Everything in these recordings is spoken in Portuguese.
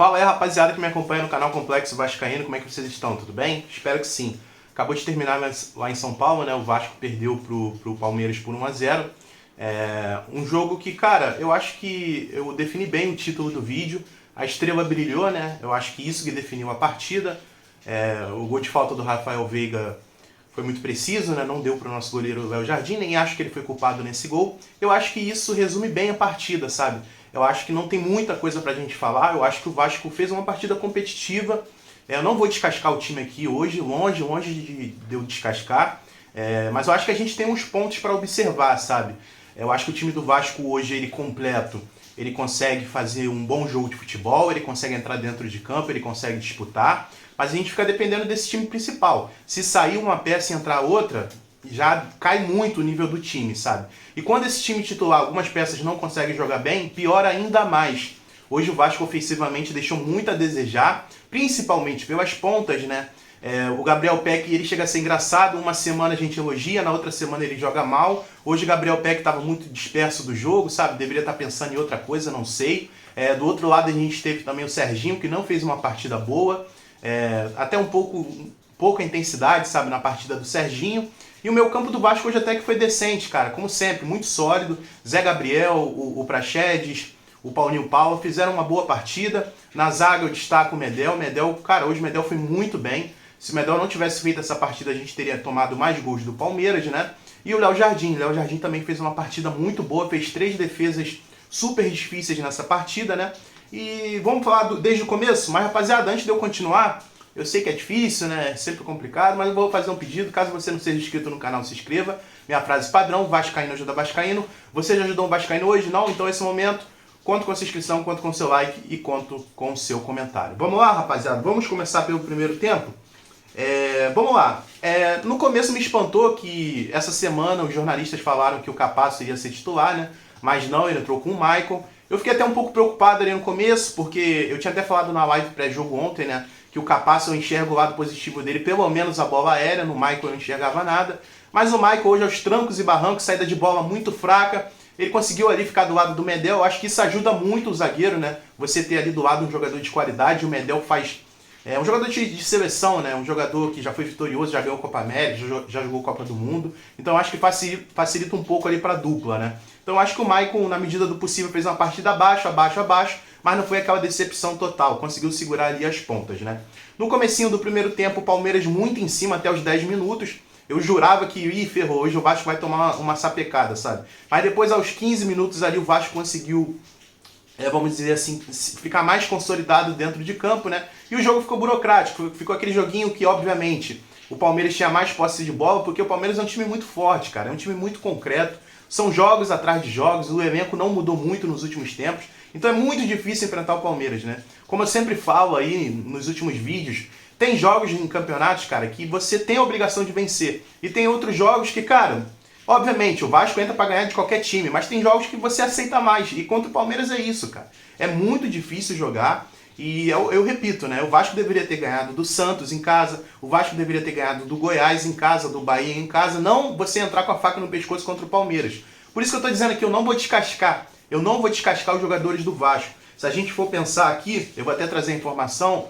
Fala aí, rapaziada que me acompanha no canal Complexo Vascaíno, como é que vocês estão? Tudo bem? Espero que sim. Acabou de terminar lá em São Paulo, né? O Vasco perdeu pro Palmeiras por 1-0. Um jogo que, cara, eu acho que eu defini bem o título do vídeo. A estrela brilhou, né? Eu acho que isso que definiu a partida. O gol de falta do Rafael Veiga foi muito preciso, né? Não deu para o nosso goleiro Léo Jardim, nem acho que ele foi culpado nesse gol. Eu acho que isso resume bem a partida, sabe? Eu acho que não tem muita coisa pra gente falar. Eu acho que o Vasco fez uma partida competitiva. Eu não vou descascar o time aqui hoje, longe de eu descascar. Mas eu acho que a gente tem uns pontos para observar, sabe? Eu acho que o time do Vasco hoje, ele completo, ele consegue fazer um bom jogo de futebol, ele consegue entrar dentro de campo, ele consegue disputar, mas a gente fica dependendo desse time principal. Se sair uma peça e entrar outra, já cai muito o nível do time, sabe? E quando esse time titular, algumas peças não conseguem jogar bem, piora ainda mais. Hoje o Vasco ofensivamente deixou muito a desejar, principalmente pelas pontas, né? O Gabriel Peck, ele chega a ser engraçado, uma semana a gente elogia, na outra semana ele joga mal. Hoje o Gabriel Peck estava muito disperso do jogo, sabe? Deveria estar pensando em outra coisa, não sei. Do outro lado a gente teve também o Serginho, que não fez uma partida boa. Até pouca intensidade, sabe, na partida do Serginho. E o meu campo do Vasco hoje até que foi decente, cara, como sempre, muito sólido. Zé Gabriel, o Praxedes, o Paulinho Paula fizeram uma boa partida. Na zaga eu destaco o Medel. Cara, hoje o Medel foi muito bem. Se o Medel não tivesse feito essa partida, a gente teria tomado mais gols do Palmeiras, né? E o Léo Jardim. Léo Jardim também fez uma partida muito boa, fez 3 defesas super difíceis nessa partida, né? E vamos falar desde o começo? Mas, rapaziada, antes de eu continuar, eu sei que é difícil, né? É sempre complicado, mas eu vou fazer um pedido. Caso você não seja inscrito no canal, se inscreva. Minha frase padrão, Vascaíno ajuda Vascaíno. Você já ajudou o Vascaíno hoje? Não? Então esse momento, conto com a sua inscrição, conto com o seu like e conto com o seu comentário. Vamos lá, rapaziada? Vamos começar pelo primeiro tempo? Vamos lá. No começo me espantou que essa semana os jornalistas falaram que o Capasso iria ser titular, né? Mas não, ele entrou com o Maicon. Eu fiquei até um pouco preocupado ali no começo, porque eu tinha até falado na live pré-jogo ontem, né? Que o Capasso eu enxergo o lado positivo dele, pelo menos a bola aérea, no Maicon eu não enxergava nada. Mas o Maicon hoje aos trancos e barrancos, saída de bola muito fraca, ele conseguiu ali ficar do lado do Medel. Eu acho que isso ajuda muito o zagueiro, né? Você ter ali do lado um jogador de qualidade, o Medel faz... um jogador de seleção, né? Um jogador que já foi vitorioso, já ganhou a Copa América, já jogou Copa do Mundo. Então acho que facilita um pouco ali para a dupla, né? Então acho que o Maicon, na medida do possível, fez uma partida abaixo, mas não foi aquela decepção total. Conseguiu segurar ali as pontas, né? No comecinho do primeiro tempo, o Palmeiras muito em cima até os 10 minutos. Eu jurava que, ferrou, hoje o Vasco vai tomar uma sapecada, sabe? Mas depois, aos 15 minutos ali, o Vasco conseguiu... vamos dizer assim, ficar mais consolidado dentro de campo, né? E o jogo ficou burocrático, ficou aquele joguinho que, obviamente, o Palmeiras tinha mais posse de bola, porque o Palmeiras é um time muito forte, cara, é um time muito concreto, são jogos atrás de jogos, o elenco não mudou muito nos últimos tempos, então é muito difícil enfrentar o Palmeiras, né? Como eu sempre falo aí nos últimos vídeos, tem jogos em campeonatos, cara, que você tem a obrigação de vencer, e tem outros jogos que, cara... Obviamente, o Vasco entra para ganhar de qualquer time, mas tem jogos que você aceita mais. E contra o Palmeiras é isso, cara. É muito difícil jogar. E eu repito, né? O Vasco deveria ter ganhado do Santos em casa. O Vasco deveria ter ganhado do Goiás em casa, do Bahia em casa. Não você entrar com a faca no pescoço contra o Palmeiras. Por isso que eu tô dizendo que eu não vou descascar. Eu não vou descascar os jogadores do Vasco. Se a gente for pensar aqui, eu vou até trazer a informação,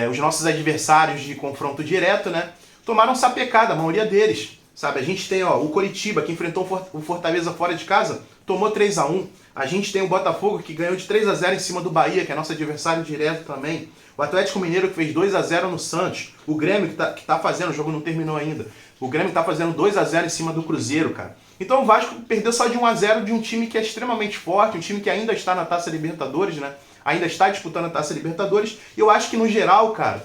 os nossos adversários de confronto direto, né? Tomaram sapecada, a maioria deles. Sabe, a gente tem o Coritiba, que enfrentou o Fortaleza fora de casa, tomou 3-1. A gente tem o Botafogo, que ganhou de 3-0 em cima do Bahia, que é nosso adversário direto também. O Atlético Mineiro, que fez 2-0 no Santos. O Grêmio, que tá fazendo, o jogo não terminou ainda. O Grêmio tá fazendo 2-0 em cima do Cruzeiro, cara. Então o Vasco perdeu só de 1-0 de um time que é extremamente forte, um time que ainda está na Taça Libertadores, né? Ainda está disputando a Taça Libertadores. E eu acho que no geral, cara...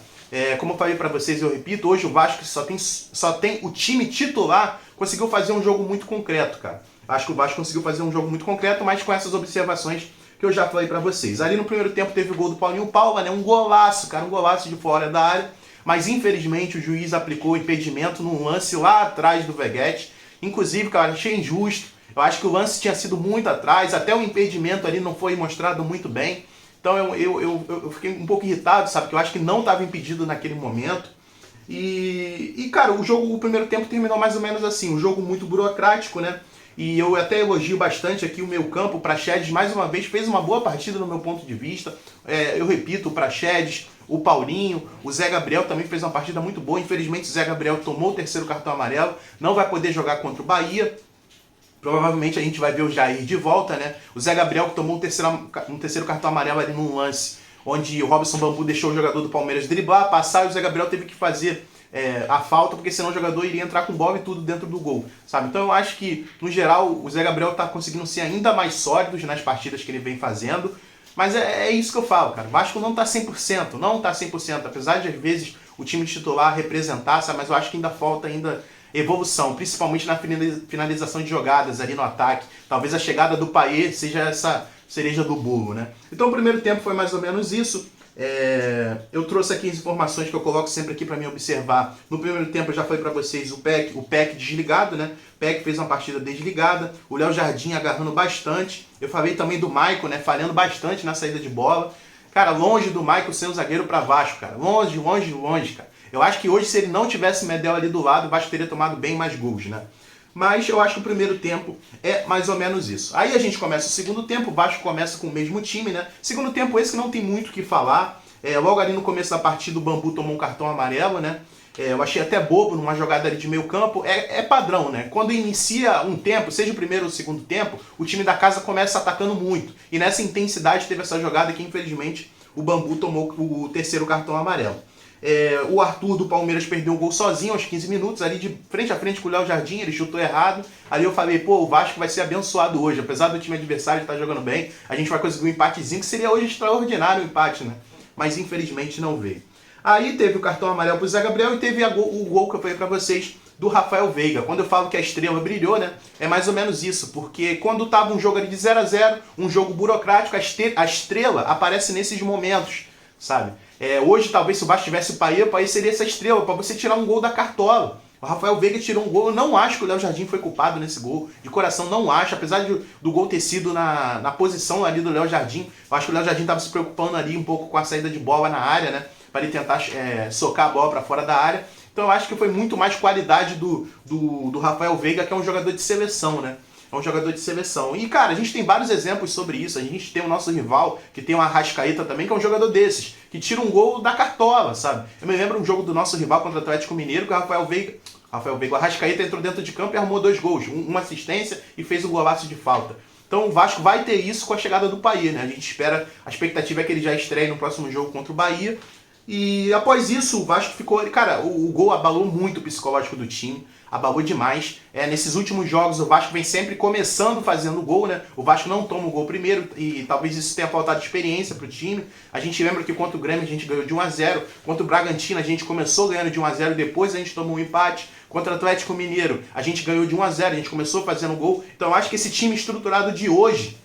como eu falei pra vocês, eu repito, hoje o Vasco só tem o time titular, conseguiu fazer um jogo muito concreto, cara. Acho que o Vasco conseguiu fazer um jogo muito concreto, mas com essas observações que eu já falei pra vocês. Ali no primeiro tempo teve o gol do Paulinho Paula, né? Um golaço, cara, um golaço de fora da área, mas infelizmente o juiz aplicou impedimento num lance lá atrás do Veguete. Inclusive, cara, achei injusto. Eu acho que o lance tinha sido muito atrás, até o impedimento ali não foi mostrado muito bem. Então eu fiquei um pouco irritado, sabe? Que eu acho que não estava impedido naquele momento. Cara, o primeiro tempo terminou mais ou menos assim. Um jogo muito burocrático, né? E eu até elogio bastante aqui o meio-campo. O Praxedes, mais uma vez, fez uma boa partida no meu ponto de vista. Eu repito, o Praxedes, o Paulinho, o Zé Gabriel também fez uma partida muito boa. Infelizmente, o Zé Gabriel tomou o terceiro cartão amarelo, não vai poder jogar contra o Bahia. Provavelmente a gente vai ver o Jair de volta, né? O Zé Gabriel que tomou um terceiro cartão amarelo ali num lance onde o Robson Bambu deixou o jogador do Palmeiras driblar, passar, e o Zé Gabriel teve que fazer a falta, porque senão o jogador iria entrar com bola e tudo dentro do gol, sabe? Então eu acho que, no geral, o Zé Gabriel tá conseguindo ser ainda mais sólido nas partidas que ele vem fazendo, mas é isso que eu falo, cara. O Vasco não tá 100%, não tá 100%, apesar de, às vezes, o time titular representar, sabe? Mas eu acho que ainda falta evolução, principalmente na finalização de jogadas ali no ataque. Talvez a chegada do Payet seja essa cereja do bolo, né? Então o primeiro tempo foi mais ou menos isso. Eu trouxe aqui as informações que eu coloco sempre aqui para mim observar. No primeiro tempo eu já falei para vocês o PEC desligado, né? O PEC fez uma partida desligada, o Léo Jardim agarrando bastante. Eu falei também do Maicon, né? Falhando bastante na saída de bola. Cara, longe do Maicon ser um zagueiro para Vasco, cara. Longe, longe, longe, cara. Eu acho que hoje, se ele não tivesse Medel ali do lado, o Vasco teria tomado bem mais gols, né? Mas eu acho que o primeiro tempo é mais ou menos isso. Aí a gente começa o segundo tempo, o Vasco começa com o mesmo time, né? Segundo tempo esse que não tem muito o que falar. Logo ali no começo da partida o Bambu tomou um cartão amarelo, né? Eu achei até bobo numa jogada ali de meio campo. É padrão, né? Quando inicia um tempo, seja o primeiro ou o segundo tempo, o time da casa começa atacando muito. E nessa intensidade teve essa jogada que, infelizmente, o Bambu tomou o terceiro cartão amarelo. O Arthur do Palmeiras perdeu um gol sozinho aos 15 minutos, ali de frente a frente com o Léo Jardim, ele chutou errado. Ali eu falei, pô, o Vasco vai ser abençoado hoje, apesar do time adversário estar jogando bem, a gente vai conseguir um empatezinho, que seria hoje extraordinário o empate, né? Mas infelizmente não veio. Aí teve o cartão amarelo pro Zé Gabriel e teve o gol que eu falei pra vocês do Rafael Veiga. Quando eu falo que a estrela brilhou, né? É mais ou menos isso, porque quando tava um jogo ali de 0-0, um jogo burocrático, a estrela aparece nesses momentos, sabe? Hoje, talvez, se o Vasco tivesse o Payet seria essa estrela, para você tirar um gol da cartola. O Rafael Veiga tirou um gol, eu não acho que o Léo Jardim foi culpado nesse gol, de coração não acho, apesar do gol ter sido na posição ali do Léo Jardim, eu acho que o Léo Jardim estava se preocupando ali um pouco com a saída de bola na área, né, para ele tentar socar a bola para fora da área, então eu acho que foi muito mais qualidade do Rafael Veiga, que é um jogador de seleção, né. É um jogador de seleção. E, cara, a gente tem vários exemplos sobre isso. A gente tem o nosso rival, que tem o Arrascaeta também, que é um jogador desses, que tira um gol da cartola, sabe? Eu me lembro um jogo do nosso rival contra o Atlético Mineiro, que o o Arrascaeta entrou dentro de campo e arrumou 2 gols, uma assistência e fez um golaço de falta. Então o Vasco vai ter isso com a chegada do Payet, né? A expectativa é que ele já estreie no próximo jogo contra o Bahia. E após isso, o Vasco ficou... Cara, o gol abalou muito o psicológico do time. Abalou demais. Nesses últimos jogos, o Vasco vem sempre começando fazendo gol, né? O Vasco não toma o gol primeiro e talvez isso tenha faltado experiência pro time. A gente lembra que contra o Grêmio a gente ganhou de 1-0. Contra o Bragantino a gente começou ganhando de 1-0 e depois a gente tomou um empate. Contra o Atlético Mineiro a gente ganhou de 1-0, a gente começou fazendo gol. Então eu acho que esse time estruturado de hoje,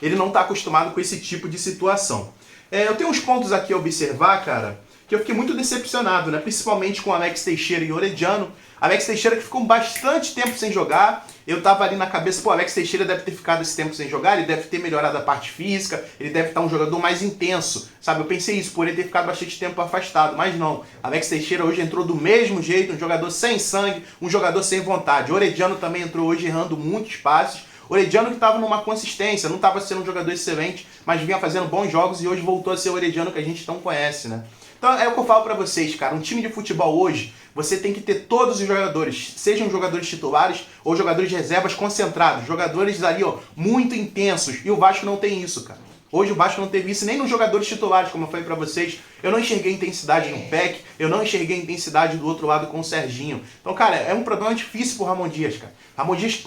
ele não está acostumado com esse tipo de situação. Eu tenho uns pontos aqui a observar, cara, que eu fiquei muito decepcionado, né? Principalmente com Alex Teixeira e Orediano. Alex Teixeira que ficou bastante tempo sem jogar. Eu tava ali na cabeça, pô, Alex Teixeira deve ter ficado esse tempo sem jogar, ele deve ter melhorado a parte física, ele deve estar um jogador mais intenso, sabe? Eu pensei isso, por ele ter ficado bastante tempo afastado, mas não. Alex Teixeira hoje entrou do mesmo jeito, um jogador sem sangue, um jogador sem vontade. Orediano também entrou hoje errando muitos passes. Orediano que estava numa consistência, não estava sendo um jogador excelente, mas vinha fazendo bons jogos e hoje voltou a ser o Orediano que a gente não conhece, né? Então é o que eu falo pra vocês, cara, um time de futebol hoje, você tem que ter todos os jogadores, sejam jogadores titulares ou jogadores de reservas concentrados, jogadores ali, ó, muito intensos, e o Vasco não tem isso, cara. Hoje o Vasco não teve isso nem nos jogadores titulares, como eu falei pra vocês. Eu não enxerguei intensidade no PEC, eu não enxerguei intensidade do outro lado com o Serginho. Então, cara, é um problema difícil pro Ramon Dias, cara. Ramon Dias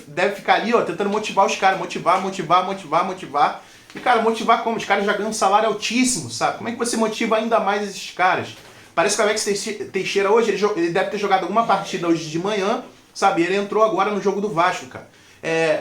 deve ficar ali, ó, tentando motivar os caras, motivar. E, cara, motivar como? Os caras já ganham um salário altíssimo, sabe? Como é que você motiva ainda mais esses caras? Parece que o Alex Teixeira hoje, ele deve ter jogado alguma partida hoje de manhã, sabe? Ele entrou agora no jogo do Vasco, cara.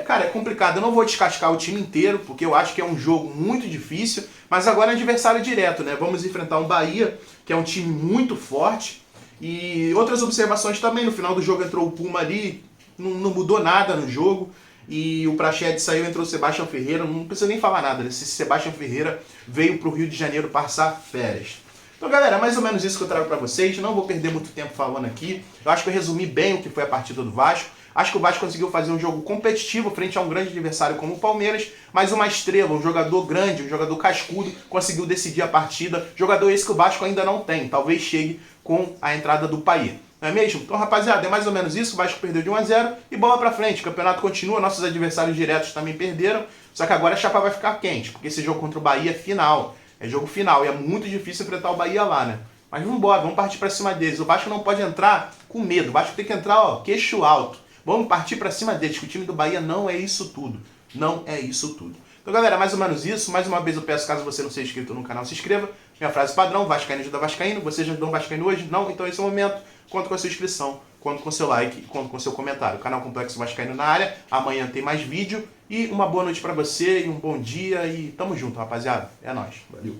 Cara, é complicado. Eu não vou descascar o time inteiro, porque eu acho que é um jogo muito difícil, mas agora é adversário direto, né? Vamos enfrentar um Bahia, que é um time muito forte. E outras observações também, no final do jogo entrou o Puma ali, não mudou nada no jogo. E o Praxedes saiu, entrou o Sebastião Ferreira, não precisa nem falar nada, né? Esse Sebastião Ferreira veio pro Rio de Janeiro passar férias. Então, galera, é mais ou menos isso que eu trago pra vocês. Não vou perder muito tempo falando aqui. Eu acho que eu resumi bem o que foi a partida do Vasco. Acho que o Vasco conseguiu fazer um jogo competitivo frente a um grande adversário como o Palmeiras, mas uma estrela, um jogador grande, um jogador cascudo, conseguiu decidir a partida. Jogador esse que o Vasco ainda não tem, talvez chegue com a entrada do Payet. Não é mesmo? Então, rapaziada, é mais ou menos isso. O Vasco perdeu de 1 a 0 e bola pra frente. O campeonato continua, nossos adversários diretos também perderam, só que agora a chapa vai ficar quente, porque esse jogo contra o Bahia é final. É jogo final e é muito difícil enfrentar o Bahia lá, né? Mas vamos embora, vamos partir pra cima deles. O Vasco não pode entrar com medo. O Vasco tem que entrar, ó, queixo alto. Vamos partir pra cima deles, que o time do Bahia não é isso tudo. Não é isso tudo. Então, galera, mais ou menos isso. Mais uma vez eu peço, caso você não seja inscrito no canal, se inscreva. Minha frase padrão, Vascaíno ajuda Vascaíno. Você já ajudou um Vascaíno hoje? Não? Então esse é o momento. Conto com a sua inscrição, conto com o seu like, conto com o seu comentário. Canal Complexo Vascaíno na área. Amanhã tem mais vídeo. E uma boa noite pra você, e um bom dia. E tamo junto, rapaziada. É nóis. Valeu.